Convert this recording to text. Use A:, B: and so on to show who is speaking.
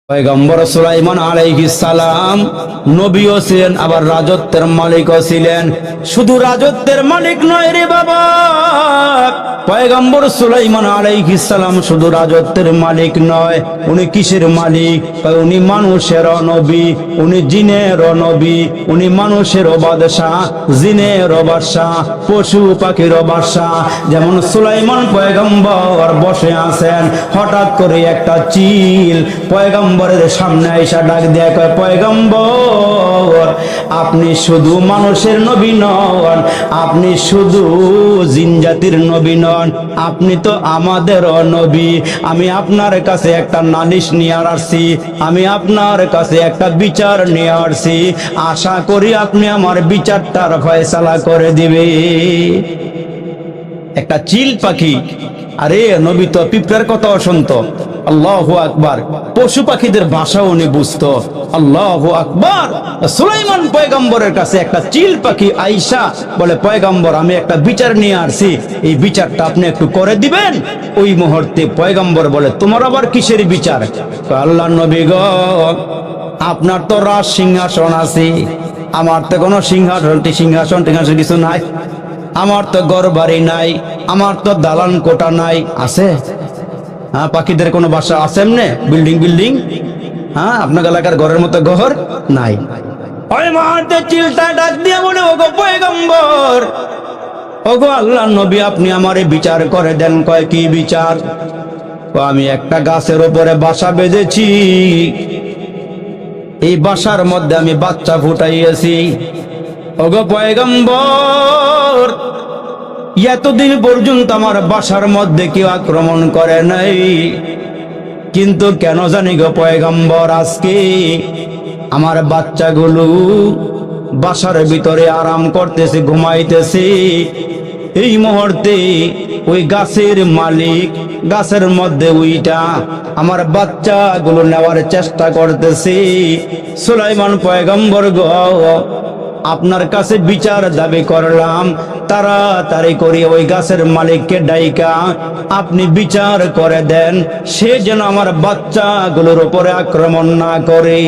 A: পয়গম্বর সুলাইমান আলাইহিস সালাম নবীও ছিলেন, আবার রাজত্বের মালিকও ছিলেন। শুধু রাজত্বের মালিক নয় রে বাবা, পয়গম্বর সুলাইমান আলাইহিস সালাম শুধু রাজত্বের মালিক নয়, উনি কিসের মালিক? উনি মানুষেরও নবী, উনি জিনেরও নবী, উনি মানুষেরও বাদশাহ, জিনেরও বাদশাহ, পশু পাখিরও বাদশাহ। যেমন সুলাইমান পয়গম্বর বসে আছেন, হঠাৎ করে একটা চিল পয়গম্বরের সামনে আইসা ডাক দেয়া কয়, পয়গম্বর আপনি শুধু মানুষের নবী নন, আপনি শুধু জিন জাতির নবী নন, আপনি তো আমাদেরও নবী। আমি আপনার কাছে একটা নালিশ নিয়ে আসছি, আমি আপনার কাছে একটা বিচার নিয়ে আসছি, আশা করি আপনি আমার বিচারটার ফয়সালা করে দিবে। একটা চিল পাখি, আরে নবী তো পিঁপড়ার কথাও শুনতো। আল্লাহু আকবার, পশু পাখিদের ভাষাও উনি বুঝতো। আল্লাহু আকবার। সুলাইমান পয়গম্বরের কাছে একটা চিল পাখি আইসা বলে, পয়গম্বর আমি একটা বিচার নিয়ে আসছি, এই বিচারটা আপনি একটু করে দিবেন। ওই মুহূর্তে পয়গম্বর বলে, তোমার আবার কিসের বিচার? আল্লাহ নবী গো, আপনার তো রাজ সিংহাসন আছে, আমার তো কোনো সিংহাসন কিছু নাই, আমার তো ঘর বাড়ি নাই, আমার তো দালান কোঠা নাই। আছে? হ্যাঁ, পাখিদের কোনো বাসা আছে এমনি বিল্ডিং? হ্যাঁ, আপনার এলাকার ঘরের মতো ঘর নাই। ওই মুহূর্তে চিলটা ডাক দিয়ে বলে, ওগো পয়গম্বর, ওগো আল্লাহ নবী, আপনি আমারে বিচার করে দেন। কয় কি বিচার? আমি একটা গাছের উপরে বাসা বেঁধেছি, এই বাসার মধ্যে আমি বাচ্চা ফুটাইয়েছি। ওগো পয়গম্বর, এতদিন পর্যন্ত আমার বাসার মধ্যে কেউ আক্রমণ করে নাই, কিন্তু কেন জানি গো পয়গম্বর, আজকে আমার বাচ্চাগুলো বাসার ভিতরে আরাম করতেছে, ঘুমাইতেছে। এই মুহূর্তে ওই গাছের মালিক গাছের মধ্যে উইটা আমার বাচ্চাগুলো নেওয়ার চেষ্টা করতেছে। সুলাইমান পয়গম্বর গো, আপনার কাছে বিচার দাবি করলাম, তাড়াতাড়ি করে ওই গাছের মালিককে ডাইকা আপনি বিচার করে দেন, সে যেন আমার বাচ্চাগুলোর উপরে আক্রমণ না করে।